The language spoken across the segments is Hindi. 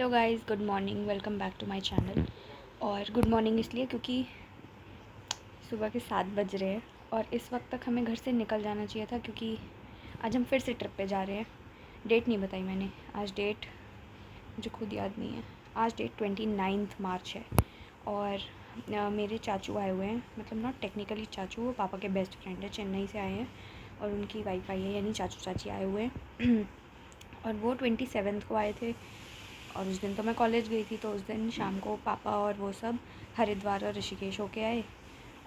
Hello guys, good morning. Welcome back to my channel. और गुड मॉर्निंग इसलिए क्योंकि सुबह के 7 बज रहे हैं और इस वक्त तक हमें घर से निकल जाना चाहिए था, क्योंकि आज हम फिर से ट्रिप पे जा रहे हैं। डेट नहीं बताई मैंने, आज डेट मुझे खुद याद नहीं है। आज डेट 29 मार्च है और मेरे चाचू आए हुए हैं, मतलब नॉट टेक्निकली चाचू, वो पापा के बेस्ट फ्रेंड है, चेन्नई से आए हैं और उनकी वाइफ आई है, यानी चाचू चाची आए हुए हैं। और वो 27 को आए थे और उस दिन तो मैं कॉलेज गई थी, तो उस दिन शाम को पापा और वो सब हरिद्वार और ऋषिकेश होके आए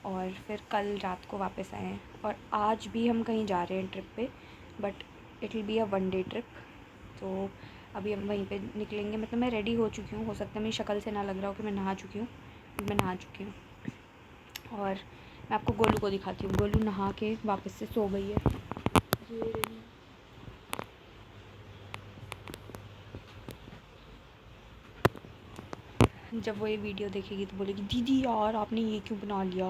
और फिर कल रात को वापस आए हैं। और आज भी हम कहीं जा रहे हैं ट्रिप पे, but it will be a 1 day trip. तो अभी हम वहीं पे निकलेंगे। मतलब मैं रेडी हो चुकी हूँ, हो सकता है मेरी शक्ल से ना लग रहा हो कि मैं नहा चुकी हूँ, मैं नहा चुकी हूँ। और मैं आपको गोलू को दिखाती हूँ। गोलू नहा के वापस से सो गई है। ये रही। जब वो ये वीडियो देखेगी तो बोलेगी दीदी यार आपने ये क्यों बना लिया।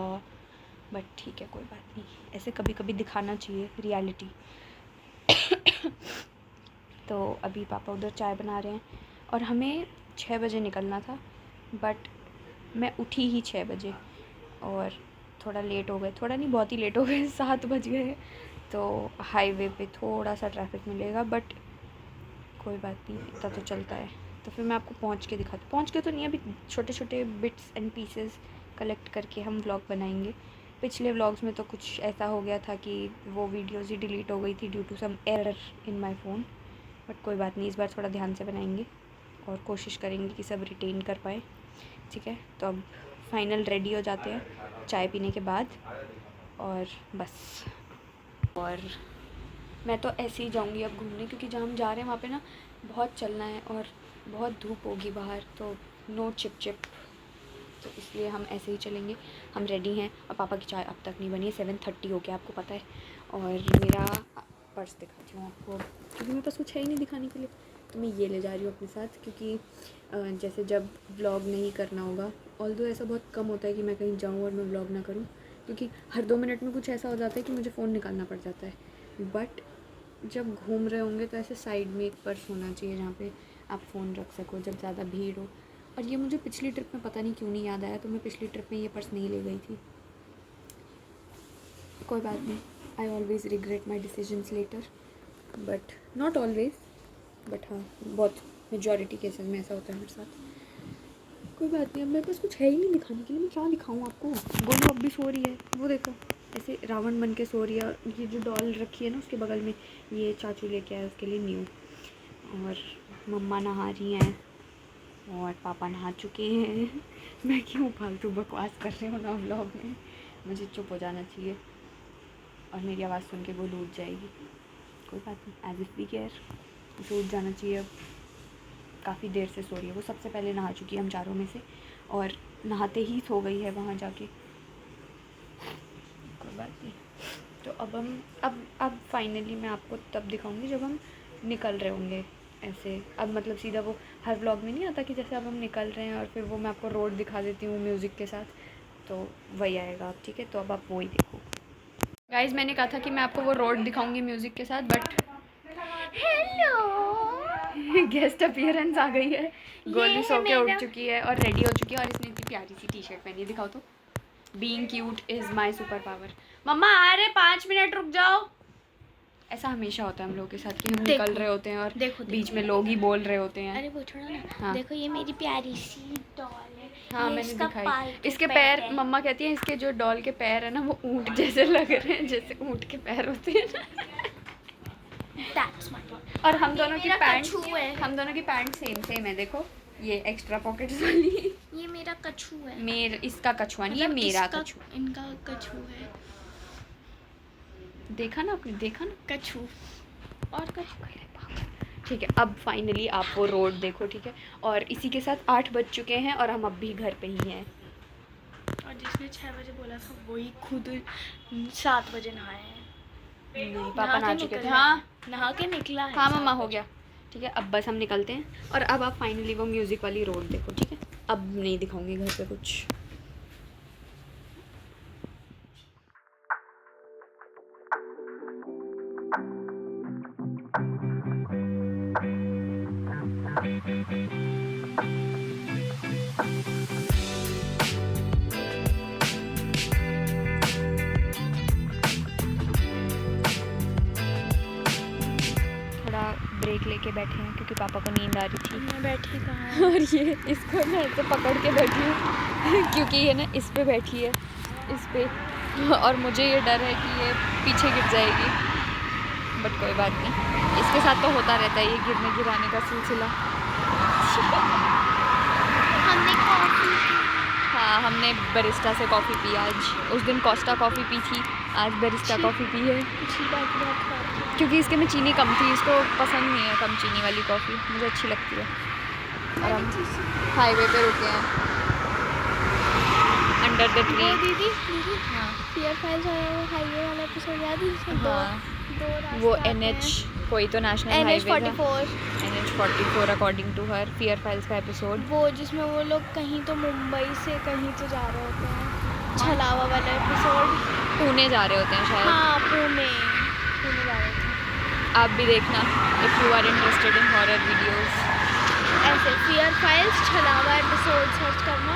बट ठीक है, कोई बात नहीं, ऐसे कभी कभी दिखाना चाहिए रियलिटी। तो अभी पापा उधर चाय बना रहे हैं और हमें 6 बजे निकलना था, बट मैं उठी ही 6 बजे और थोड़ा लेट हो गए, थोड़ा नहीं बहुत ही लेट हो गए, 7 बज गए। तो हाईवे पे थोड़ा सा ट्रैफिक मिलेगा, बट कोई बात नहीं, इतना तो चलता है। तो फिर मैं आपको पहुंच के दिखाती, पहुंच के तो नहीं, अभी छोटे छोटे बिट्स एंड पीसेस कलेक्ट करके हम व्लॉग बनाएंगे। पिछले व्लॉग्स में तो कुछ ऐसा हो गया था कि वो वीडियोज़ ही डिलीट हो गई थी due to some error in my phone. But कोई बात नहीं, इस बार थोड़ा ध्यान से बनाएंगे और कोशिश करेंगे कि सब रिटेन कर पाए। ठीक है, तो अब फाइनल रेडी हो जाते हैं चाय पीने के बाद और बस। और मैं तो ऐसे ही जाऊंगी अब घूमने, क्योंकि जहाँ हम जा रहे हैं वहाँ पे ना बहुत चलना है और बहुत धूप होगी बाहर, तो नो चिप चिप, तो इसलिए हम ऐसे ही चलेंगे। हम रेडी हैं और पापा की चाय अब तक नहीं बनी है, 7:30 हो गया, आपको पता है। और मेरा पर्स दिखाती हूँ आपको, क्योंकि मेरे पास कुछ है ही नहीं दिखाने के लिए, तो मैं ये ले जा रही हूँ अपने साथ। क्योंकि जैसे जब व्लॉग नहीं करना होगा, ऑल्दो ऐसा बहुत कम होता है कि मैं कहीं जाऊँ और मैं व्लॉग ना करूँ, क्योंकि हर 2 मिनट में कुछ ऐसा हो जाता है कि मुझे फ़ोन निकालना पड़ जाता है। बट जब घूम रहे होंगे तो ऐसे साइड में एक पर्स होना चाहिए जहाँ पे आप फ़ोन रख सको जब ज़्यादा भीड़ हो। और ये मुझे पिछली ट्रिप में पता नहीं क्यों नहीं याद आया, तो मैं पिछली ट्रिप में ये पर्स नहीं ले गई थी। कोई बात नहीं, I always regret my decisions later, but not always, but हाँ बहुत मेजॉरिटी केसेस में ऐसा होता है मेरे साथ। कोई बात नहीं, अब मेरे पास कुछ है ही नहीं दिखाने के लिए, मैं क्या दिखाऊँ आपको। गोलू अब भी सो रही है, वो देखो ऐसे रावण बन के सो रही है। और ये जो डॉल रखी है ना उसके बगल में, ये चाचू लेके आए उसके लिए न्यू। और मम्मा नहा रही हैं और पापा नहा चुके हैं। मैं क्यों फालतू बकवास कर रही हूँ ना व्लॉग में, मुझे चुप हो जाना चाहिए और मेरी आवाज़ सुन के गोलू उठ जाएगी। कोई बात नहीं, एज इफ वी केयर, उसे उठ जाना चाहिए। अब काफ़ी देर से सो रही है वो, सबसे पहले नहा चुकी है हम चारों में से, और नहाते ही सो गई है वहाँ जाके। कोई बात नहीं। तो अब हम अब फाइनली मैं आपको तब दिखाऊंगी जब हम निकल रहे होंगे ऐसे। अब मतलब सीधा वो हर व्लॉग में नहीं आता कि जैसे अब हम निकल रहे हैं और फिर वो मैं आपको रोड दिखा देती हूँ म्यूज़िक के साथ, तो वही आएगा अब। ठीक है, तो अब आप वो ही देखो। गाइज, मैंने कहा था कि मैं आपको वो रोड दिखाऊंगी म्यूज़िक के साथ, बट हेलो गेस्ट अपीयरेंस आ गई है। गोलू सो के उठ चुकी है और रेडी हो चुकी है, और इसने इतनी प्यारी सी टी शर्ट पहनी है, दिखाओ तो। Being cute is my superpower. मम्मा आ रहे, 5 मिनट रुक जाओ। ऐसा हमेशा होता है हम लोगों के साथ कि हम निकल रहे होते हैं और बीच में लोग ही बोल रहे होते हैं। अरे वो छोड़ो ना। हाँ। देखो ये मेरी प्यारी सी डॉल है। हाँ, ये मैंने इसका दिखाई। इसके पालतू पैर, पेट है। मम्मा कहती है इसके जो डॉल के पैर है ना वो ऊँट जैसे लग रहे हैं, जैसे ऊँट के पैर होते हैं ना। That's my doll। और हम दोनों की मेरा पैंट, कछू है। हम दोनों की पैंट सेम सेम है, देखो ये एक्स्ट्रा पॉकेट्स वाली। ये मेरा कछू है। मेरा, इसका कछुआ नहीं, ये मतलब मेरा इसका कछुआ। इनका कछू है। देखा ना आपने, देखा ना। कछू और कछू। ठीक है, अब फाइनली आप वो रोड देखो। ठीक है, और इसी के साथ 8 बज चुके हैं और हम अब भी घर पे ही हैं। और जिसने 6 बजे बोला था वही खुद 7 बजे नहाए हैं। नहीं, पापा नहा चुके थे। हाँ, नहा के निकला है। हाँ मम्मा, हो गया। ठीक है, अब बस हम निकलते हैं। और अब आप फाइनली वो म्यूज़िक वाली रोड देखो। ठीक है, अब नहीं दिखाऊंगी घर पे कुछ। के बैठे हैं क्योंकि पापा को नींद आ रही थी। मैं बैठी कहाँ और ये इसको मैं ऐसे पकड़ के बैठी हूँ क्योंकि ये ना इस पे बैठी है, इस पे, और मुझे ये डर है कि ये पीछे गिर जाएगी, बट कोई बात नहीं, इसके साथ तो होता रहता है ये गिरने गिराने का सिलसिला। हमने कॉफ़ी हाँ, हमने बैरिस्टा से कॉफ़ी पी आज। उस दिन कोस्टा कॉफ़ी पी थी, आज बैरिस्टा कॉफ़ी पी है पिछली बार की बात कर क्योंकि इसके में चीनी कम थी, इसको पसंद नहीं है कम चीनी वाली कॉफ़ी, मुझे अच्छी लगती है। और हम हाईवे पे रुके हैं अंडर द ट्री। दीदी हाँ पियर फाइल्स वाला वो हाईवे वाला एपिसोड याद है जिसमें हाँ, दो रास्ते वो आते NH हैं। कोई तो नेशनल NH हाईवे था, 44 NH 44 according to her, fear files का एपिसोड। वो जिसमें वो लोग कहीं तो मुंबई से कहीं तो जा रहे होते हैं, छलावा वाला एपिसोड। पुणे जा रहे होते हैं शायद। हाँ पुणे जा रहे थे। आप भी देखना if you are interested in horror videos. ऐसे फियर फाइल्स छलावा एपिसोड सर्च करना,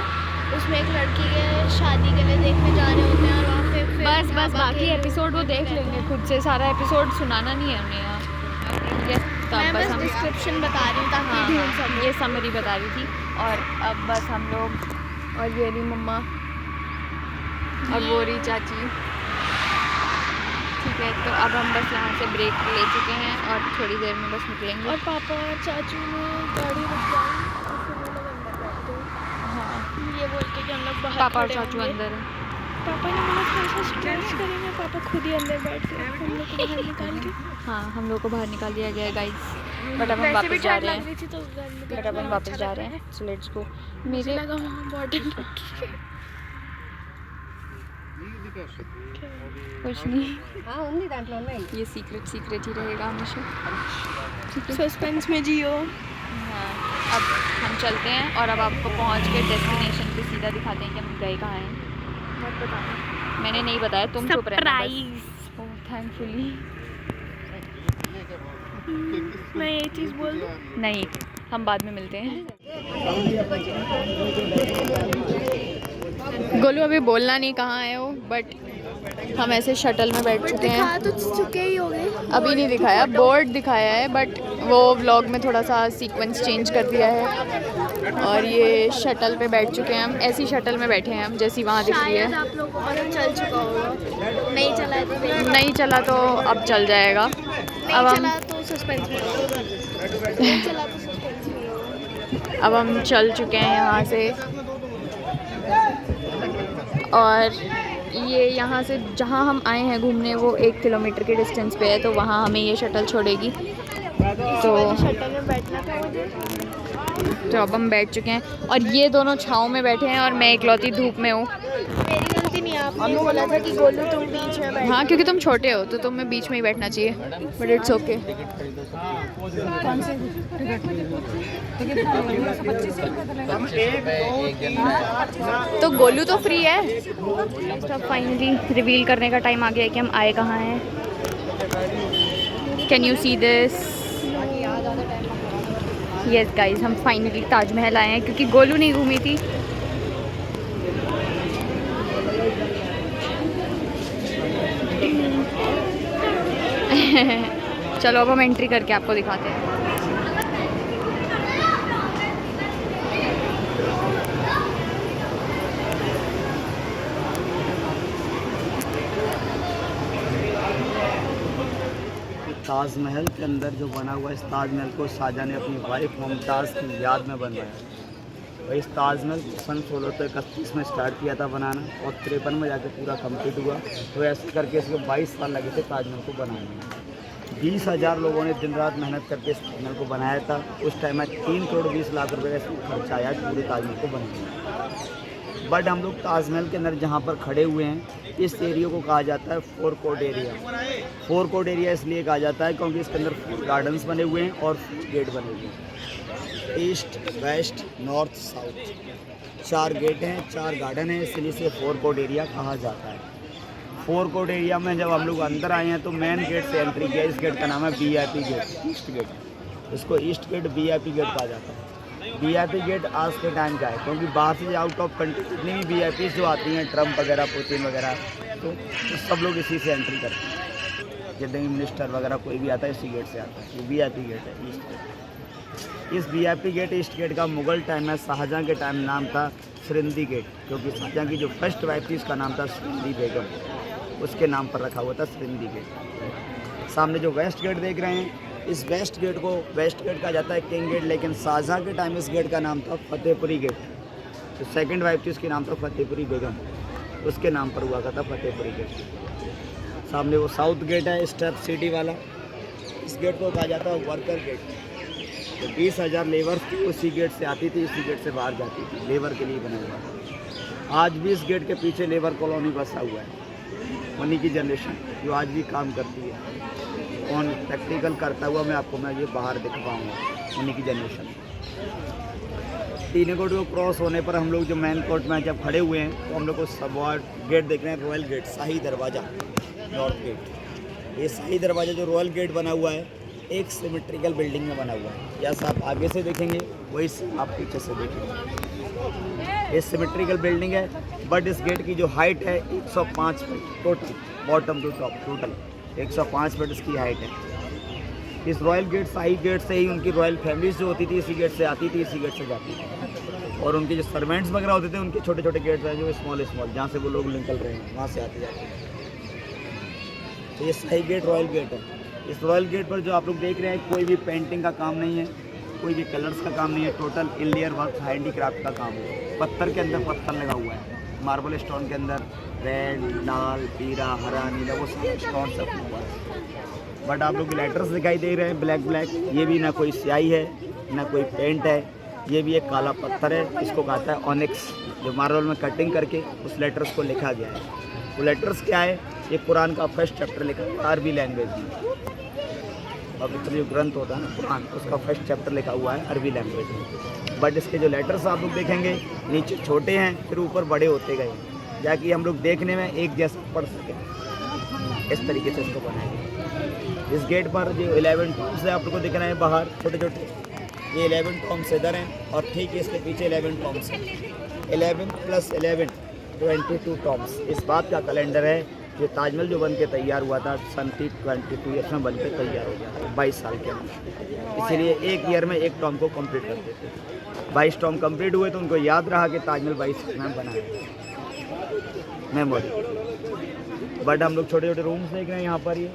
उसमें एक लड़की के शादी के लिए देखने जा रहे होते हैं और वहाँ पे फिर बस ढाबा बाकी के एपिसोड वो देख लेंगे खुद से, सारा एपिसोड सुनाना नहीं है हमें यहाँ, ठीक है? तो मैं अब बस हम डिस्क्रिप्शन बता रही हूँ ताकि हाँ, ढूंढ सकें। ये समरी बता रही थी। और अब बस हम लोग, और ये रही मम्मा और वो रही चाची, ठीक है? तो अब हम बस यहाँ से ब्रेक ले चुके हैं और थोड़ी देर में बस निकलेंगे। और पापा और चाचू ने गाड़ी रुक जाई और फिर वो लोग अंदर बैठ गए, हाँ, ये बोल के कि हम लोग बाहर पापा और खड़े चाचू होंगे। अंदर हैं। पापा ने बोला थोड़ा सा स्ट्रेच करेंगे, पापा खुद ही अंदर बैठ गए हम लोग को बाहर निकाल के। हाँ, हम लोग को बाहर निकाल दिया गया है गाइस, बट अब हम वैसे भी वापस जा ठंड रहे लग हैं, रही थी तो घर में बट अब हम वापस जा रहे हैं, सो लेट्स गो। मुझे मेरे लगा वहाँ बॉटल रखी है। कुछ नहीं, ये सीक्रेट ही रहेगा हमेशा, ठीक है? सस्पेंस में जियो। हाँ, अब हम चलते हैं और अब आपको पहुंच के डेस्टिनेशन पे सीधा दिखाते हैं कि हम गए कहाँ हैं। मत बताना, मैंने नहीं बताया, तुम चुप रहना बस। सरप्राइज। ओह थैंकफुली। मैं ये चीज़ बोल दूँ, नहीं, हम बाद में मिलते हैं। गोलू अभी बोलना नहीं कहाँ है वो, बट हम ऐसे शटल में बैठ चुके हैं। दिखा तो चुके ही हो गए। अभी नहीं दिखाया, बोर्ड दिखाया है, बट वो व्लॉग में थोड़ा सा सीक्वेंस चेंज कर दिया है। और ये शटल पे बैठ चुके हैं हम, ऐसी शटल में बैठे हैं हम जैसी वहाँ दिख रही शायद है। आप लोगों को पता चल चुका होगा, नहीं चला है तो नहीं चला तो अब चल जाएगा। नहीं अब हम चला तो सस्पेंस में रहो, नहीं चला तो सस्पेंस में रहो। अब हम चल चुके हैं यहाँ से, और ये यहाँ से जहाँ हम आए हैं घूमने वो 1 किलोमीटर के डिस्टेंस पे है, तो वहाँ हमें ये शटल छोड़ेगी। तो शटल में बैठना था मुझे। तो अब हम बैठ चुके हैं और ये दोनों छाँव में बैठे हैं और मैं इकलौती धूप में हूँ। मेरी गलती नहीं है, आपने बोला था कि गोलू तुम बीच में बैठ। हाँ, क्योंकि तुम छोटे हो तो तुम्हें बीच में ही बैठना चाहिए, बट इट्स ओके। तो गोलू तो फ्री है। तो फाइनली रिवील करने का टाइम आ गया है कि हम आए कहाँ हैं। Can you see this? Yes guys, हम फाइनली ताजमहल आए हैं क्योंकि गोलू नहीं घूमी थी। चलो अब हम एंट्री करके आपको दिखाते हैं। ताजमहल के अंदर जो बना हुआ इस ताजमहल को शाहजहाँ ने अपनी वाइफ मुमताज़ की याद में बनवाया। और इस ताजमहल को सन 1631 में स्टार्ट किया था बनाना और 53 में जाके पूरा कंप्लीट हुआ। तो ऐसे करके इसको 22 साल लगे थे ताजमहल को बनाने में। 20,000 लोगों ने दिन रात मेहनत करके इस ताजमहल को बनाया था। उस टाइम में 3 करोड़ 20 लाख रुपये का इसमें खर्चा आया पूरे ताजमहल को बनाने में। बट हम लोग ताजमहल के अंदर जहाँ पर खड़े हुए हैं इस एरिया को कहा जाता है 4 कोर्ट एरिया। 4 कोर्ट एरिया इसलिए कहा जाता है क्योंकि इसके अंदर 4 गार्डन्स बने हुए हैं और गेट बने हुए हैं, east west north south. 4 gate हैं, 4 गार्डन हैं, इसलिए इसे 4 कोर्ट एरिया कहा जाता है। 4 कोर्ट एरिया में जब हम लोग अंदर आए हैं तो मेन गेट से एंट्री किया। इस गेट का नाम है VIP गेट, ईस्ट गेट। इसको ईस्ट गेट VIP गेट कहा जाता है। VIP गेट आज के टाइम का है क्योंकि बाहर से आउट ऑफ कंट्री जितनी भी VIPs जो आती हैं, ट्रम्प वगैरह, पुतिन वगैरह, तो सब लोग इसी से एंट्री करते हैं। जितने मिनिस्टर वगैरह कोई भी आता है इसी गेट से आता है। ये VIP गेट है ईस्ट गेट। इस VIP गेट ईस्ट गेट का मुग़ल टाइम में शाहजहाँ के टाइम नाम था सरिंदी गेट, क्योंकि शाहजहाँ की जो फर्स्ट वाइफ थी उसका नाम था सरिंदी बेगम, उसके नाम पर रखा हुआ था सरिंदी गेट। सामने जो वेस्ट गेट देख रहे हैं, इस वेस्ट गेट को वेस्ट गेट कहा जाता है किंग गेट, लेकिन शाहजहाँ के टाइम इस गेट का नाम था फतेहपुरी गेट। जो सेकंड वाइफ थी उसके नाम था फतेहपुरी बेगम, उसके नाम पर हुआ था फतेहपुरी गेट। सामने वो साउथ गेट है स्टेप सिटी वाला, इस गेट को कहा जाता है वर्कर गेट। तो 20,000 लेबर थी उसी गेट से आती थी, इसी गेट से बाहर जाती थी, लेबर के लिए बना हुआ है। आज भी इस गेट के पीछे लेबर कॉलोनी बसा हुआ है, उन्हीं की जनरेशन जो आज भी काम करती है। कौन प्रैक्टिकल करता हुआ मैं ये बाहर दिख पाऊँगा, उन्हीं की जनरेशन। तीन कोर्ट को क्रॉस होने पर हम लोग जो मेन कोर्ट में जब खड़े हुए हैं तो हम लोग को सब गेट देख रहे हैं, रॉयल गेट, शाही दरवाज़ा, नॉर्थ गेट। ये शाही दरवाज़ा जो रॉयल गेट बना हुआ है एक सिमेट्रिकल बिल्डिंग में बना हुआ है। जैसा आप आगे से देखेंगे वही आप पीछे से देखेंगे। ये सिमेट्रिकल बिल्डिंग है, बट इस गेट की जो हाइट है 105 feet total, bottom to top total 105 feet इसकी हाइट है। इस रॉयल गेट शाही गेट से ही उनकी रॉयल फैमिलीज जो होती थी इसी गेट से आती थी, इसी गेट से जाती थी। और उनके जो सर्वेंट्स वगैरह होते थे उनके छोटे छोटे गेट्स हैं जो स्मॉल जहाँ से वो लोग निकल रहे हैं वहाँ से आते जाते हैं। तो ये शाही गेट रॉयल गेट है। इस रॉयल गेट पर जो आप लोग देख रहे हैं कोई भी पेंटिंग का काम नहीं है, कोई भी कलर्स का काम नहीं है, टोटल इंडियर वर्क हैंडीक्राफ्ट का काम है। पत्थर के अंदर पत्थर लगा हुआ है, मार्बल स्टोन के अंदर रेड, लाल, पीला, हरा, नीला वो सब स्टोन सब हुआ है। बट आप लोग लेटर्स दिखाई दे रहे हैं ब्लैक, ये भी ना कोई स्याही है ना कोई पेंट है, ये भी एक काला पत्थर है, इसको कहता है ऑनिक्स, जो मार्बल में कटिंग करके उस लेटर्स को लिखा गया है। वो लेटर्स क्या है, ये कुरान का फर्स्ट चैप्टर लिखा है अरबी लैंग्वेज में। पवित्र जो ग्रंथ होता है ना कुरान, उसका फर्स्ट चैप्टर लिखा हुआ है अरबी लैंग्वेज में। बट इसके जो लेटर्स आप लोग देखेंगे नीचे छोटे हैं फिर ऊपर बड़े होते गए, ताकि हम लोग देखने में एक जैसा पढ़ सकें। इस तरीके से इसको बनाया गया। इस गेट पर जो 11 टॉम्स है आप लोग को दिख रहे हैं बाहर छोटे छोटे, ये 11 टॉम्स इधर हैं और ठीक है इसके पीछे 11 टॉम्स हैं। 11 + 11 22 टॉम्स। इस बात का कैलेंडर है ये ताजमहल जो बन के तैयार हुआ था सन 22 ईयर्स में बन के तैयार हो गया था 22 साल के अंदर। इसीलिए एक ईयर में एक टॉम को कंप्लीट कर देते थे। 22 टॉम कंप्लीट हुए तो उनको याद रहा कि ताजमहल 22 साल में बना है, मेमोरी। बट हम लोग छोटे छोटे रूम्स देख रहे हैं यहाँ पर, ये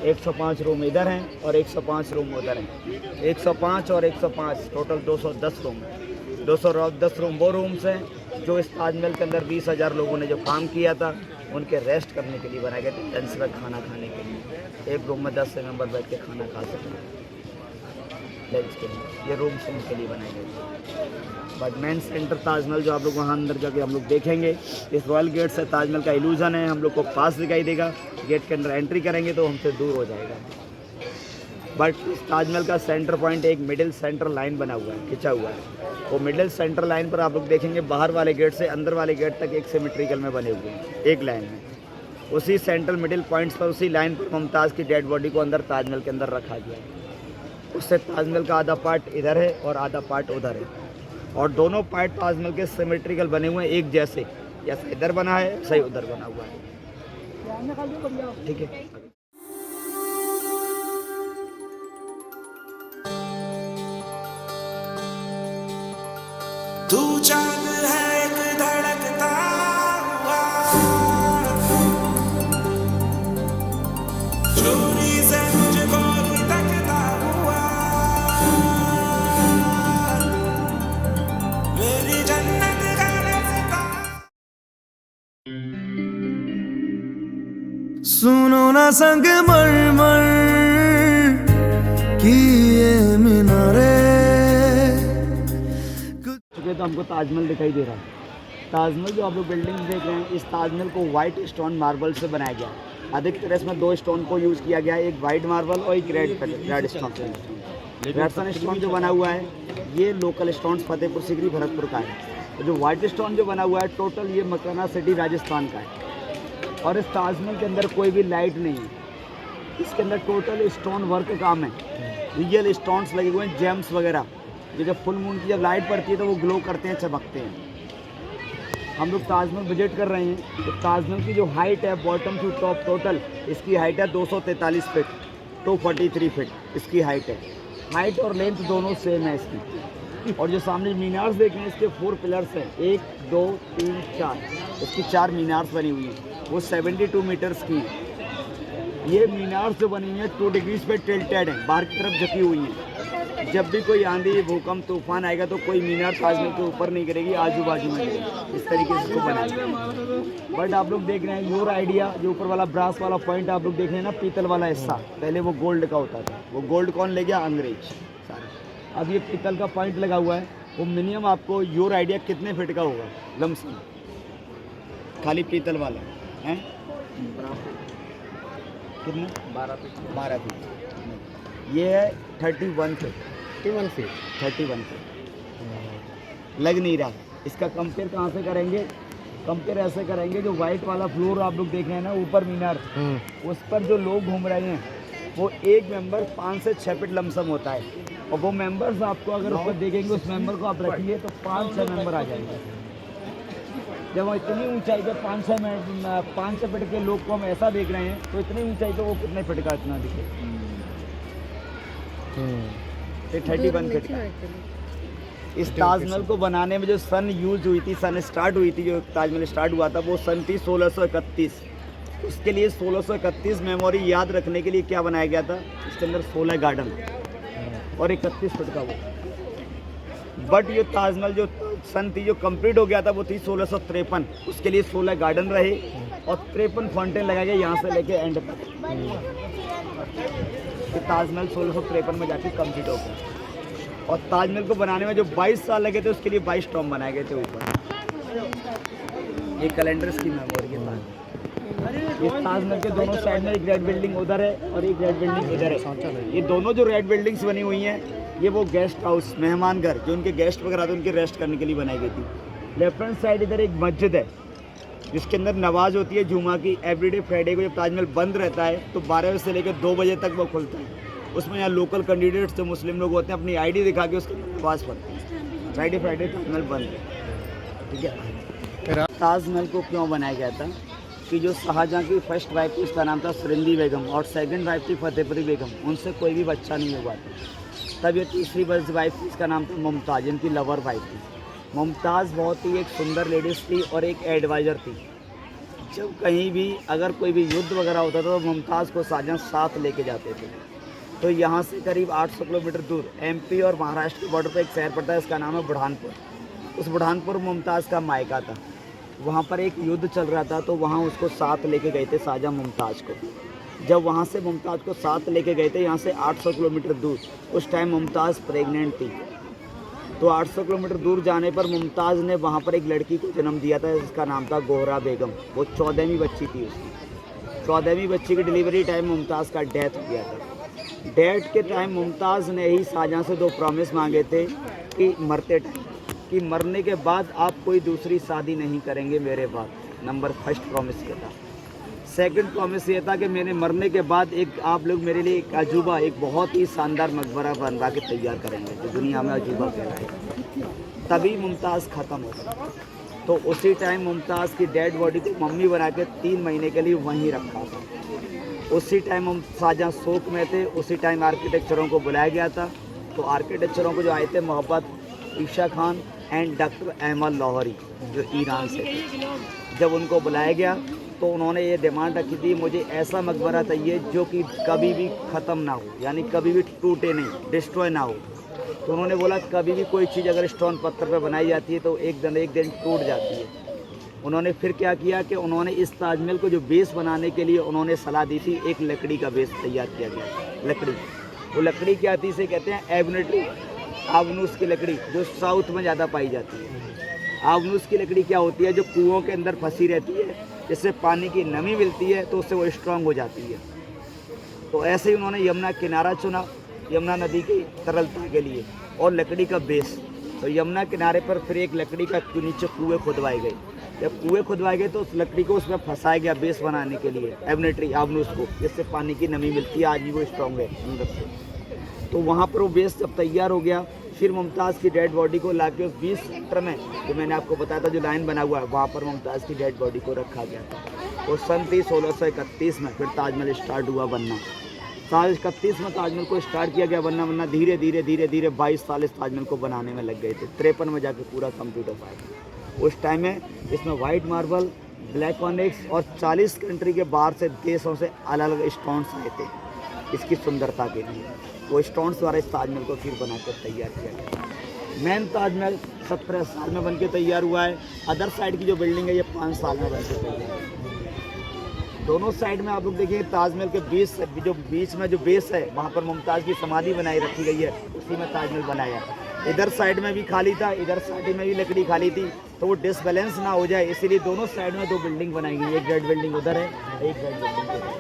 105 रूम इधर हैं और 105 रूम उधर हैं। 105 और 105 टोटल 210 रूम है। 210 रूम वो रूम्स हैं जो इस ताजमहल के अंदर 20,000 लोगों ने जो काम किया था उनके रेस्ट करने के लिए बनाए गए थे, लंच में खाना खाने के लिए। एक रूम में 10 से मेंबर बैठ के खाना खा सकते हैं लंच के लिए, ये रूम्स उनके लिए बनाए गए थे। बट मेन सेंटर ताजमहल जो आप लोग वहाँ अंदर जाके हम लोग देखेंगे, इस रॉयल गेट से ताजमहल का इल्यूजन है, हम लोग को पास दिखाई देगा। गेट के अंदर एंट्री करेंगे तो हमसे दूर हो जाएगा। बट इस ताजमहल का सेंटर पॉइंट एक मिडिल सेंटर लाइन बना हुआ है, खिंचा हुआ है। वो मिडिल सेंटर लाइन पर आप लोग देखेंगे बाहर वाले गेट से अंदर वाले गेट तक एक सिमेट्रिकल में बने हुए हैं एक लाइन में। उसी सेंट्रल मिडिल पॉइंट्स पर उसी लाइन पर मुमताज़ की डेड बॉडी को अंदर ताजमहल के अंदर रखा गया है। उससे ताजमहल का आधा पार्ट इधर है और आधा पार्ट उधर है, और दोनों पार्ट ताजमहल के सिमेट्रिकल बने हुए हैं एक जैसे, जैसा इधर बना है सही उधर बना हुआ है। ठीक है। तू चांद है एक धड़कता हुआ, चोरी से मुझको भी तकता हुआ, मेरी जन्नत का रास्ता। सुनो ना संग मरमर की ये मीनारे। तो हमको ताजमहल दिखाई दे रहा है। ताजमहल जो आप लोग बिल्डिंग देख रहे हैं, इस ताजमहल को वाइट स्टोन मार्बल से बनाया गया। अधिकतर इसमें 2 स्टोन को यूज़ किया गया है, एक वाइट मार्बल और एक रेड स्टोन। रेडसन स्टोन जो बना हुआ है ये लोकल स्टोन फतेहपुर सिकरी भरतपुर का है। तो जो वाइट स्टोन जो बना हुआ है टोटल ये मकराना सिटी राजस्थान का है। और इस ताजमहल के अंदर कोई भी लाइट नहीं है, इसके अंदर टोटल स्टोन वर्क काम है। रियल स्टोन्स लगे हुए हैं, जेम्स वगैरह, जो जब फुल मून की जब लाइट पड़ती है तो वो ग्लो करते हैं, चमकते हैं। हम लोग ताजमहल विजिट कर रहे हैं, तो ताजमहल की जो हाइट है बॉटम टू टॉप टोटल इसकी हाइट है 243 फीट, 243 फीट इसकी हाइट है। हाइट और लेंथ दोनों सेम है इसकी। और जो सामने मीनार्स देख रहे हैं इसके 4 पिलर्स हैं, 1 2 3 4, इसकी 4 मीनार्स बनी हुई हैं, वो 72 मीटर्स की है। ये मीनार्स जो बनी हुई है 2 डिग्रीज पे टिल्टेड है, बाहर की तरफ झुकी हुई है। जब भी कोई आंधी भूकंप तूफान आएगा तो कोई मीनार ताजमहल के ऊपर नहीं गिरेगी, आजू बाजू में गिरेगी। इस तरीके से इसको बनाया। बट आप लोग देख रहे हैं योर आइडिया, जो ऊपर वाला ब्रास वाला पॉइंट आप लोग देख रहे हैं ना, पीतल वाला हिस्सा, पहले वो गोल्ड का होता था, वो गोल्ड कौन ले गया? अंग्रेज सारा। अब ये पीतल का पॉइंट लगा हुआ है, वो मिनिमम आपको योर आइडिया कितने फीट का होगा लमसम, खाली पीतल वाला है कितना? 12 फीट। ये है 31 फीट। 31 फीट लग नहीं रहा। इसका कंपेयर कहाँ से करेंगे? कंपेयर ऐसे करेंगे, जो वाइट वाला फ्लोर आप लोग देख रहे हैं ना ऊपर मीनार, उस पर जो लोग घूम रहे हैं वो एक मेंबर 5 से 6 फीट लमसम होता है। और वो मेंबर्स आपको अगर ऊपर देखेंगे, उस मेंबर को आप रखिए तो 5-6 मेंबर आ जाएंगे। जब इतनी ऊंचाई पे 5-6 फीट के लोग को हम ऐसा देख रहे हैं, तो इतनी ऊंचाई पे वो कितने फीट का इतना दिखे? 31 फीट का। इस ताजमहल को बनाने में जो सन यूज हुई थी, सन स्टार्ट हुई थी, जो ताजमहल स्टार्ट हुआ था वो सन थी 1631। उसके लिए 1631 मेमोरी याद रखने के लिए क्या बनाया गया था? इसके अंदर 16 गार्डन और 31 फीट का वो। बट ये ताजमहल जो सन थी जो कंप्लीट हो गया था वो थी 1653। उसके लिए 16 गार्डन रहे और 53 फाउंटेन लगाए गए यहाँ से लेके एंड तक। ताजमहल 1653 में जाके कंप्लीट हो गया। और ताजमहल को बनाने में जो 22 साल लगे थे उसके लिए 22 टॉम बनाए गए थे ऊपर। ये कैलेंडर की मेमोरी के साथ। ये ताजमहल के दोनों साइड में एक रेड बिल्डिंग उधर है और एक रेड बिल्डिंग इधर है। ये दोनों जो रेड बिल्डिंग्स बनी हुई हैं ये वो गेस्ट हाउस, मेहमान घर, जो उनके गेस्ट वगैरह थे उनके रेस्ट करने के लिए बनाई गई थी। लेफ्ट हैंड साइड इधर एक मस्जिद है जिसके अंदर नमाज होती है जुमा की। एवरीडे फ्राइडे को जब ताजमहल बंद रहता है तो 12 बजे से लेकर 2 बजे तक वो खुलता है। उसमें यहाँ लोकल कैंडिडेट्स जो मुस्लिम लोग होते हैं अपनी आईडी दिखा के उसके नमाज पढ़ते हैं। फ्राइडे ताजमहल बंद है, ठीक है। ताजमहल को क्यों बनाया गया था कि जो शाहजहाँ की फर्स्ट वाइफ थी उसका नाम था सुरिंदी बेगम और सेकंड वाइफ थी फतेहपुरी बेगम, उनसे कोई भी बच्चा नहीं हुआ था। तब ये तीसरी वाइफ थी, इसका नाम था मुमताज़, इनकी लवर वाइफ थी। मुमताज़ बहुत ही एक सुंदर लेडीज़ थी और एक एडवाइज़र थी। जब कहीं भी अगर कोई भी युद्ध वगैरह होता था तो मुमताज़ को शाहजहाँ साथ लेके जाते थे। तो यहाँ से करीब 800 किलोमीटर दूर एमपी और महाराष्ट्र के बॉर्डर पर एक शहर पड़ता है, इसका नाम है बुरहानपुर। उस बुरहानपुर मुमताज़ का मायका था। वहाँ पर एक युद्ध चल रहा था तो वहाँ उसको साथ लेके गए थे शाहजहाँ मुमताज़ को। जब वहाँ से मुमताज़ को साथ लेके गए थे यहाँ से 800 किलोमीटर दूर, उस टाइम मुमताज़ प्रेग्नेंट थी। तो 800 किलोमीटर दूर जाने पर मुमताज़ ने वहाँ पर एक लड़की को जन्म दिया था जिसका नाम था गोहरा बेगम। वो 14वीं बच्ची थी उसकी। 14वीं बच्ची की डिलीवरी टाइम मुमताज़ का डेथ हो गया था। डेथ के टाइम मुमताज़ ने ही शाहजहाँ से 2 प्रॉमिस मांगे थे कि मरते टाइम कि मरने के बाद आप कोई दूसरी शादी नहीं करेंगे मेरे बाद। नंबर फर्स्ट प्रॉमिस ये था। सेकंड प्रॉमिस ये था कि मेरे मरने के बाद एक आप लोग मेरे लिए एक अजूबा, एक बहुत ही शानदार मकबरा बनवा के तैयार करेंगे जो दुनिया में अजूबा कहलाए। तभी मुमताज़ ख़त्म हो गई। तो उसी टाइम मुमताज़ की डेड बॉडी को मम्मी बना के 3 महीने के लिए वहीं रखा था। उसी टाइम हम शाहजहाँ शोक में थे। उसी टाइम आर्किटेक्चरों को बुलाया गया था। तो आर्किटेक्चरों को जो आए थे मोहब्बत ईशा खान एंड डॉक्टर अहमद लाहौरी जो ईरान से थे। जब उनको बुलाया गया तो उन्होंने ये डिमांड रखी थी, मुझे ऐसा मकबरा चाहिए जो कि कभी भी ख़त्म ना हो, यानी कभी भी टूटे नहीं, डिस्ट्रॉय ना हो। तो उन्होंने बोला कभी भी कोई चीज़ अगर स्टोन पत्थर पर बनाई जाती है तो एक दिन टूट जाती है। उन्होंने फिर क्या किया कि उन्होंने इस ताजमहल को जो बेस बनाने के लिए उन्होंने सलाह दी थी, एक लकड़ी का बेस तैयार किया गया। लकड़ी, वो लकड़ी क्या थी, इसे कहते हैं एबनी ट्री, आवनूस की लकड़ी, जो साउथ में ज़्यादा पाई जाती है। आवनूस की लकड़ी क्या होती है, जो कुओं के अंदर फंसी रहती है, जिससे पानी की नमी मिलती है तो उससे वो स्ट्रांग हो जाती है। तो ऐसे ही उन्होंने यमुना किनारा चुना, यमुना नदी की तरलता के लिए, और लकड़ी का बेस। तो यमुना किनारे पर फिर एक लकड़ी का नीचे कुएँ खुदवाए गए। जब कुएँ खुदवाए गए तो उस लकड़ी को उसमें फंसाया गया बेस बनाने के लिए, एबनी ट्री, आवनूस को, जिससे पानी की नमी मिलती है, आज भी वो स्ट्रॉन्ग है अंदर से। तो वहाँ पर वो बेस जब तैयार हो गया, फिर मुमताज़ की डेड बॉडी को लाके उस 20 सेक्टर में जो मैंने आपको बताया था, जो लाइन बना हुआ है, वहाँ पर मुमताज़ की डेड बॉडी को रखा गया था। और सन 1631 में फिर ताजमहल स्टार्ट हुआ बनना। 1631 में ताजमहल को स्टार्ट किया गया बनना धीरे धीरे 22 साल इस ताजमहल को बनाने में लग गए थे। 53 में जाके पूरा कंप्लीट हो पाया। उस टाइम में इसमें वाइट मार्बल, ब्लैक ऑनिक्स और 40 कंट्री के बाहर से देशों से अलग अलग स्टोन्स आए थे इसकी सुंदरता के लिए। वो स्टोन्स द्वारा इस ताजमहल को फिर बनाकर तैयार किया गया। मेन ताजमहल 17 साल में बनके तैयार हुआ है। अदर साइड की जो बिल्डिंग है ये 5 साल में बनके तैयार है। दोनों साइड में आप लोग देखिए ताजमहल के बीच में जो बेस है वहाँ पर मुमताज़ की समाधि बनाई रखी गई है, उसी में ताजमहल बनाया है। इधर साइड में भी खाली था, इधर साइड में भी लकड़ी खाली थी, तो वो डिसबैलेंस ना हो जाए इसीलिए दोनों साइड में 2 बिल्डिंग बनाई गई। एक रेड बिल्डिंग उधर है, एक रेड बिल्डिंग उधर है।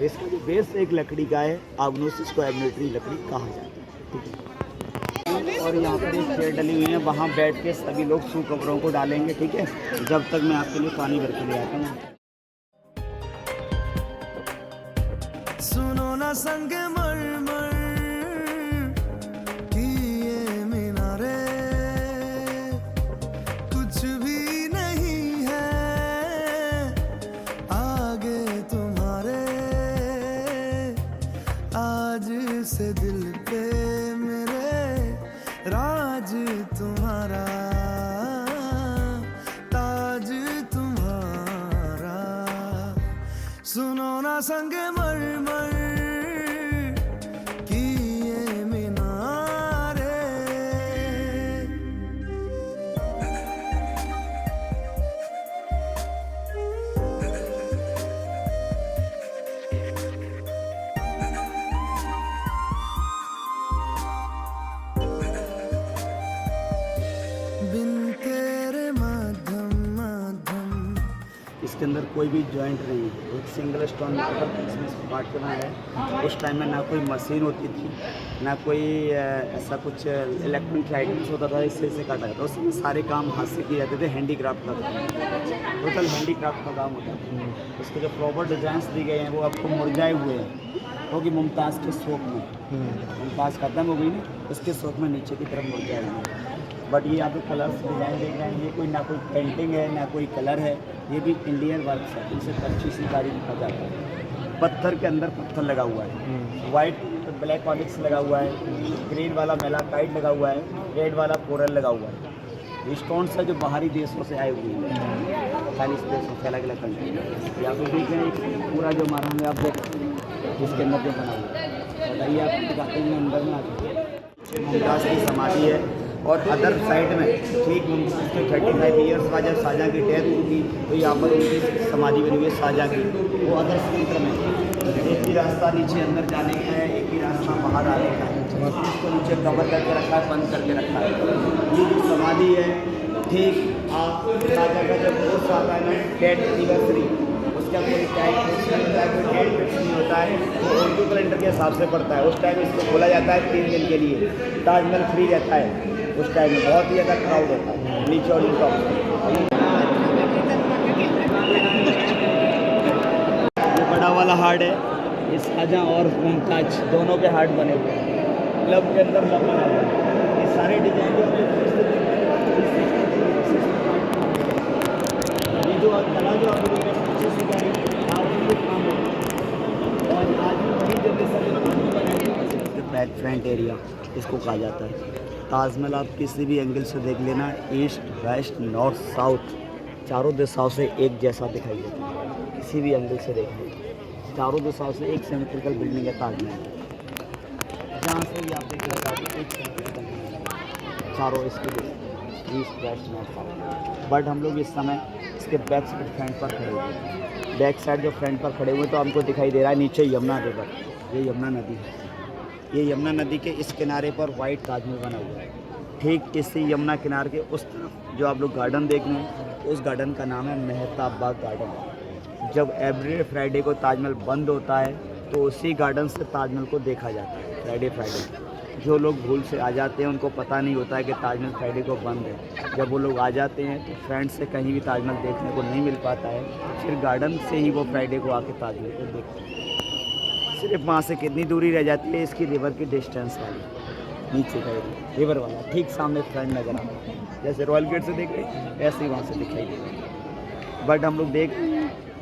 इसका जो बेस एक लकड़ी का है, आग्नोसिस को एबनेटरी लकड़ी कहा जाता है, ठीक है। और यहाँ पर एक चेयर डली हुई है, वहाँ बैठ के सभी लोग सूख कपड़ों को डालेंगे, ठीक है, जब तक मैं आपके लिए पानी भर के ले आता हूँ। सुनो ना संग मरमर की ये मीनारे, कुछ भी नहीं है आगे तुम्हारे। आज से दिल पे मेरे राज तुम्हारा, ताज तुम्हारा। सुनो ना संग मरमर की ये मीनारे। बिन तेरे माध्यम इसके अंदर कोई भी जॉइंट नहीं है, एक सिंगल स्टोन इसमें काट के बनाया है। उस टाइम में ना कोई मशीन होती थी, ना कोई ऐसा कुछ इलेक्ट्रॉनिक आइटम्स होता था इससे काटा जाता। उसमें सारे काम हाथ से किए जाते थे, हैंडीक्राफ्ट का काम, टोटल हैंडीक्राफ्ट का काम होता था। उसके जो प्रॉपर डिजाइंस दी गए हैं वो आपको मुरझाए हुए हैं, क्योंकि मुमताज़ के शौक में मुमताज़ खत्म हो गई ना, उसके शौक में नीचे की तरफ मुरझाए हुए हैं। बट ये आप कलर्स डिज़ाइन देख रहे हैं, ये कोई ना कोई पेंटिंग है ना कोई कलर है, ये भी इंडियन वर्क है, इनसे अच्छी सी कारीगरी की जाता है। पत्थर के अंदर पत्थर लगा हुआ है, वाइट ब्लैक ऑनिक्स लगा हुआ है, ग्रीन वाला मेलाकाइट लगा हुआ है, रेड वाला कोरल लगा हुआ है। ये स्टोन्स है जो बाहरी देशों से आए हुए हैं, 40 देशों से अलग अलग कंट्री। या फिर देख रहे हैं पूरा जो हमारा हमें आप देख इसके अंदर जो बना हुआ है, बताइए आप दिखाते हैं अंदर में आगे मुमताज़ की समाधि है। और अदर साइड में ठीक मुमताज़ के 35 ईयर्स का जब शाहजहाँ की डेथ हुई थी तो यहाँ पर उनकी समाधि बनी हुई है शाहजहाँ की, वो अदर सेंटर में। एक ही रास्ता नीचे अंदर जाने का है, एक ही रास्ता बाहर आने का है। इसको नीचे कवर करके रखा है, बंद करके रखा है। ये जो समाधि है ठीक शाहजहाँ का जब उर्स आता है ना, डेथ एनिवर्सरी, उसका कोई टाइम फिक्स नहीं होता है, कोई डेट फिक्स नहीं होता है, वो उर्दू कैलेंडर के हिसाब से पड़ता है। उस टाइम इसको खोला जाता है 3 दिन के लिए, ताजमहल फ्री रहता है। उस टाइम में बहुत ही ज़्यादा क्राउड होता है नीचे और टॉप। ये बड़ा वाला हार्ट है, ये शाहजहाँ और मुमताज दोनों के हार्ट बने हुए हैं, लब के अंदर लब बना हुआ है। ये सारे डिजाइन ये जो कला जो आप लोगों ने पीछे से क्या है, आज भी काम हो और आज भी वही जनरेशन बैक फ्रंट एरिया इसको कहा जाता है। ताजमहल आप किसी भी एंगल से देख लेना, ईस्ट वेस्ट नॉर्थ साउथ चारों दिशाओं से एक जैसा दिखाई देता है। किसी भी एंगल से देख लें, चारों दिशाओं से एक सिमेट्रिकल बिल्डिंग है ताजमहल, जहाँ से भी आप देख रहे एक सिमेट्रिकल चारों इसके east west north south. But हम लोग इस समय इसके बैक साइड फ्रंट पर खड़े हुए हैं। बैक साइड जो फ्रंट पर खड़े हुए तो हमको दिखाई दे रहा है नीचे यमुना रिवर, ये यमुना नदी है। ये यमुना नदी के इस किनारे पर वाइट ताजमहल बना हुआ है। ठीक इसी यमुना किनारे के उस तरफ जो आप लोग गार्डन देख रहे हैं, उस गार्डन का नाम है मेहताब बाग गार्डन। जब एवरी फ्राइडे को ताजमहल बंद होता है तो उसी गार्डन से ताजमहल को देखा जाता है। फ्राइडे जो लोग भूल से आ जाते हैं उनको पता नहीं होता है कि ताजमहल फ्राइडे को बंद है। जब वो लोग आ जाते हैं तो फ्रेंड से कहीं भी ताजमहल देखने को नहीं मिल पाता है, फिर गार्डन से ही वो फ्राइडे को आके ताजमहल को देखते हैं। सिर्फ वहाँ से कितनी दूरी रह जाती है इसकी रिवर की डिस्टेंस वाली, नीचे का एरिया रिवर वाला ठीक सामने फ्रंट नज़र आता है, जैसे रॉयल गेट से देख रहे हैं ऐसे ही वहाँ से दिखाई देगा। बट हम लोग देख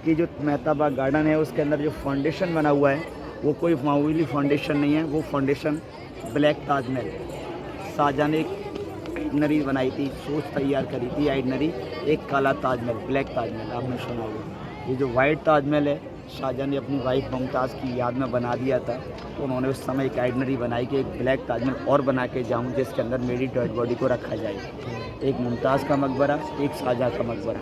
कि जो मेहता बाग गार्डन है उसके अंदर जो फाउंडेशन बना हुआ है वो कोई मामूली फाउंडेशन नहीं है, वो फाउंडेशन ब्लैक ताजमहल शाहजहाँ ने एक आइटनरी बनाई थी, सोच तैयार करी थी आइटनरी, एक काला ताजमहल ब्लैक ताजमहल आपने सुना होगा। ये जो वाइट ताजमहल है शाहजहाँ ने अपनी वाइफ मुमताज़ की याद में बना दिया था, तो उन्होंने उस समय एक आइटनरी बनाई कि एक ब्लैक ताजमहल और बना के जाऊँ जिसके अंदर मेरी डेड बॉडी को रखा जाए। एक मुमताज़ का मकबरा, एक शाहजहाँ का मकबरा,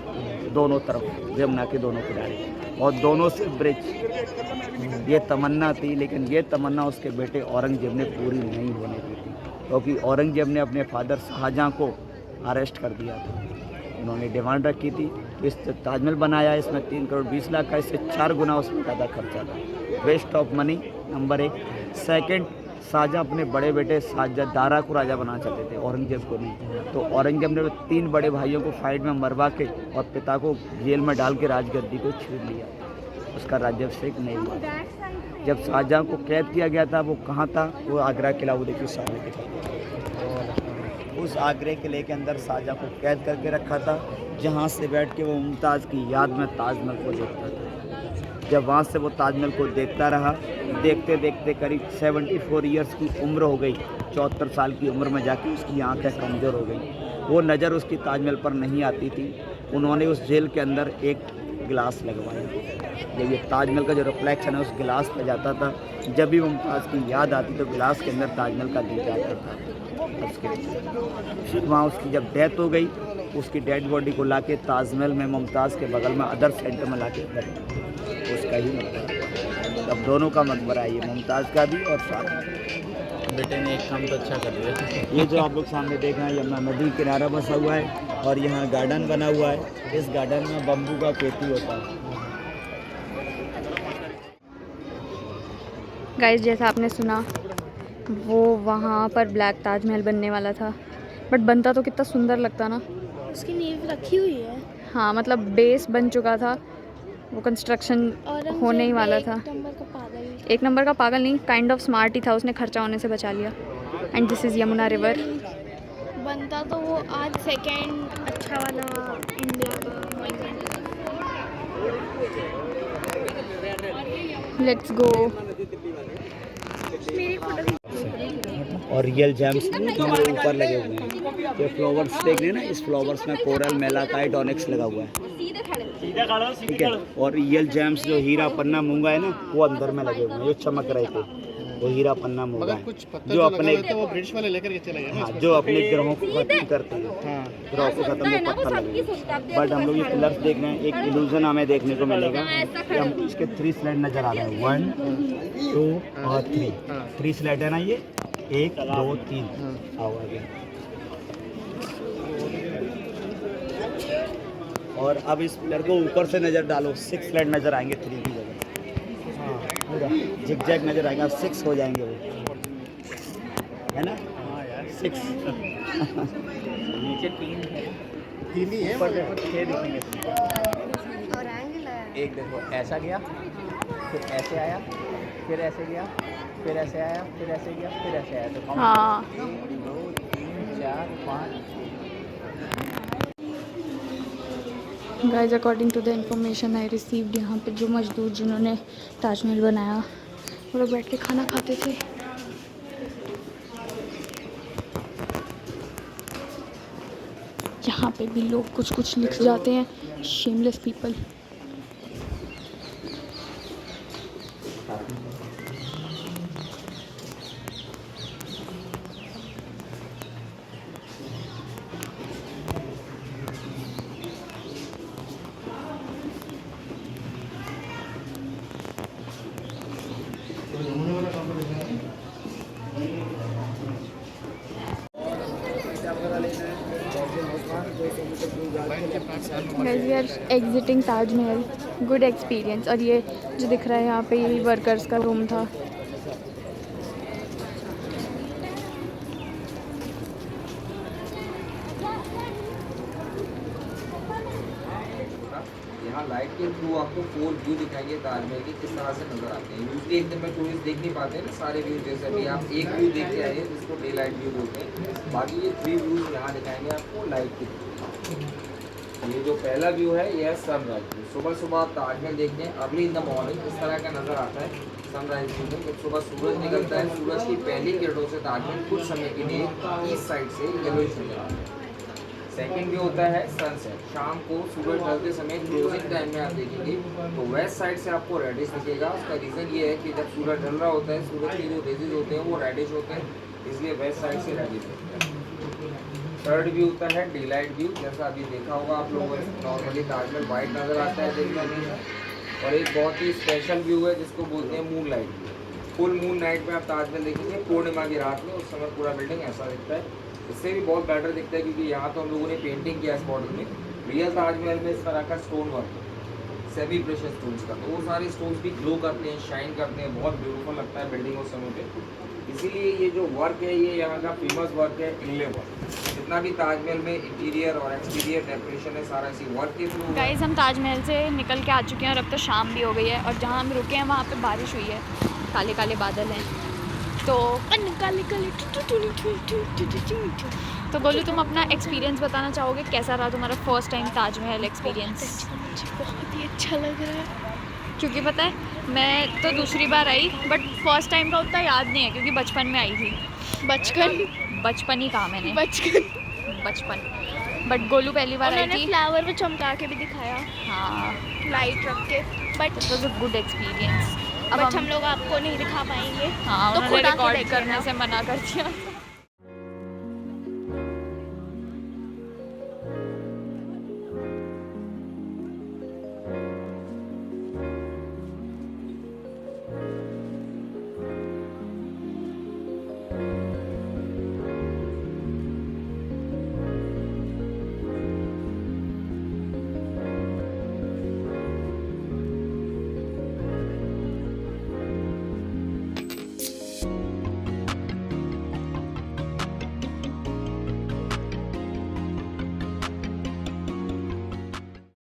दोनों तरफ यमुना के दोनों किनारे, और दोनों से ब्रिज। ये तमन्ना थी, लेकिन ये तमन्ना उसके बेटे औरंगजेब ने पूरी नहीं होने दी थी, क्योंकि औरंगजेब ने अपने फादर शाहजहाँ को अरेस्ट कर दिया था। उन्होंने डिमांड रखी थी तो इस ताजमहल बनाया, इसमें 3 करोड़ 20 लाख का, इससे 4 गुना उसमें ज़्यादा खर्चा था। Waste of money number 1। Second, Shahjahan अपने बड़े बेटे शाहजहाँ दारा को राजा बनाना चाहते थे, औरंगजेब को नहीं। तो औरंगजेब ने 3 बड़े भाइयों को फाइट में मरवा के और पिता को जेल में डाल के राजगद्दी को छीन लिया, उसका राज्याभिषेक नहीं हुआ। जब शाहजहाँ को कैद किया गया था वो कहाँ था, वो आगरा किला, वो देखिए सामने दिखा, उस आगरे किले के अंदर शाहजहाँ को कैद करके रखा था, जहाँ से बैठ के वो मुमताज़ की याद में ताजमहल को देखता था। जब वहाँ से वो ताजमहल को देखता रहा, देखते देखते करीब 74 ईयर्स की उम्र हो गई, 74 साल की उम्र में जाके उसकी आँखें कमज़ोर हो गई, वो नज़र उसकी ताजमहल पर नहीं आती थी। उन्होंने उस जेल के अंदर एक गिलास लगवाया, जब ये ताजमहल का जो रिफ्लेक्शन है उस गिलास पर जाता था, जब भी मुमताज़ की याद आती तो गिलास के अंदर ताजमहल का दीद आता था। फिर वहाँ उसकी जब डेथ हो गई, उसकी डेड बॉडी को लाके ताजमहल में मुमताज़ के बगल में अदर सेंटर में लाके रख दिया, उसका ही मकबरा। अब दोनों का मकबरा है, ये मुमताज़ का भी और शाहजहाँ। बेटे ने एक काम तो अच्छा कर दिया। ये जो आप लोग सामने देख रहे हैं यमुना नदी किनारा बसा हुआ है और यहाँ गार्डन बना हुआ है। इस गार्डन में बम्बू का खेती होता है। गाइस, जैसा आपने सुना वो वहाँ पर ब्लैक ताजमहल बनने वाला था, बट बनता तो कितना सुंदर लगता ना। उसकी नींव रखी हुई है हाँ, मतलब बेस बन चुका था, वो कंस्ट्रक्शन होने ही वाला था। एक नंबर का पागल नहीं, काइंड ऑफ स्मार्ट ही था, उसने खर्चा होने से बचा लिया। And this is Yamuna river. बनता तो वो आज सेकेंड अच्छा वाला इंडिया का। Let's go. मेरी फोटो और रियल जेम्स ऊपर लगे हुए हैं। जो फ्लावर्स देख रहे हैं ना, इस फ्लावर्स में कोरल, मेलाकाइट, ऑनिक्स लगा हुआ है, ठीक है। और रियल जेम्स जो हीरा, पन्ना, मूंगा है ना, वो अंदर में लगे हुए हैं, जो चमक रहे थे, वो हीरा, पन्ना, मूंगा है, जो अपने वो ब्रिटिश वाले लेकर के चले गए। हाँ, जो अपने ग्रहों को खत्म करते हैं, ग्रहों को खत्म वो पत्थर लगे। बट हम लोग ये पिलर्स देख रहे हैं, एक इल्यूजन हमें देखने को मिलेगा कि हम इसके 3 स्लाइड नज़र आ रहे हैं, 1, 2 और 3 स्लाइड है ना, ये 1, 2, 3 आओ आगे। और अब इस पिलर को ऊपर से नज़र डालो, 6 स्लाइड नज़र आएंगे 3 की जगह, पूरा जिग-जैग नज़र आएगा, 6 हो जाएंगे वो, है ना, 6 नीचे 3 है, 3 ही है, ऊपर देखो 6 दिखेंगे। एक देखो ऐसा गया, फिर ऐसे आया, फिर ऐसे गया, फिर ऐसे आया, फिर ऐसे गया, फिर ऐसे आया। तो हाँ, 1, 2, 3, 4, 5। Guys, according to the information I received, यहाँ पे जो मजदूर जिन्होंने ताजमहल बनाया वो लोग बैठ के खाना खाते थे। यहाँ पे भी लोग कुछ कुछ लिख जाते हैं, shameless people. Guys, we are exiting Taj Mahal. Good experience. और ये जो दिख रहा है यहाँ पे, यही वर्कर्स का रूम था। यहाँ लाइट के थ्रू आपको 4 व्यू दिखाएंगे ताजमहल के किस तरह से नजर आते हैं। यूजली एक दिन में टूरिस्ट देख नहीं पाते हैं ना सारे व्यू, जैसे अभी आप एक व्यू देख के आए जिसको डे लाइट व्यू बोलते हैं। बाकी ये 3 व्यूज यहाँ दिखाएंगे आपको लाइट के थ्रू। ये जो पहला व्यू है ये है सनराइज व्यू। सुबह सुबह आप ताजमहल देखते हैं, अर्ली इन द मॉर्निंग इस तरह का नज़र आता है सनराइज व्यू में। जब सुबह सूरज निकलता है, सूरज की पहली किरणों से ताजमहल कुछ समय के लिए ईस्ट साइड से येलोइश नजर आता है। सेकेंड व्यू होता है सनसेट। शाम को सूरज ढलते समय क्लोजिंग टाइम में आप देखेंगे तो वेस्ट साइड से आपको रेडिश दिखेगा। उसका रीज़न ये है कि जब सूरज ढल रहा होता है सूरज के जो रेजेस होते हैं वो रेडिश होते हैं, इसलिए वेस्ट साइड से रेडिश होता है। थर्ड व्यू होता है डे लाइट व्यू। जैसा अभी देखा होगा आप लोगों ने, नॉर्मली ताजमहल वाइट नज़र आता है देखने में। और एक बहुत ही स्पेशल व्यू है जिसको बोलते हैं moon light view. Full moon night में आप ताजमहल देखेंगे पूर्णिमा की रात में, उस समय पूरा बिल्डिंग ऐसा दिखता है। इससे भी बहुत बेटर दिखता है क्योंकि यहाँ तो हम लोगों ने पेंटिंग किया इस मॉडल में। रियल ताजमहल में इस तरह का stone work semi precious stones का, तो वो सारे स्टोन्स भी ग्लो करते हैं, शाइन करते हैं, बहुत ब्यूटीफुल लगता है बिल्डिंग उस समय पे। इसीलिए ये जो वर्क है ये यहाँ का फेमस वर्क है, इनले वर्क। जितना भी ताजमहल में इंटीरियर और एक्सटीरियर डेकोरेशन है सारा इसी वर्क के थ्रू। गाइस हम ताजमहल से निकल के आ चुके हैं और अब तो शाम भी हो गई है और जहाँ हम रुके हैं वहाँ पे बारिश हुई है, काले काले बादल हैं। तो गोलू तुम अपना एक्सपीरियंस बताना चाहोगे, कैसा रहा तुम्हारा फर्स्ट टाइम ताजमहल एक्सपीरियंस? मुझे बहुत ही अच्छा लग रहा है क्योंकि पता है मैं तो दूसरी बार आई बट फर्स्ट टाइम का उतना याद नहीं है क्योंकि बचपन में आई थी। बचपन ही कहा मैंने, बचपन। बट गोलू पहली बार आई थी। फ्लावर में चमका के भी दिखाया, हाँ, लाइट रख के। But it was a good experience. अब हम लोग आपको नहीं दिखा पाएंगे। हाँ, तो उन्होंने खुद आके रिकॉर्ड देख करने लेना। से मना कर दिया।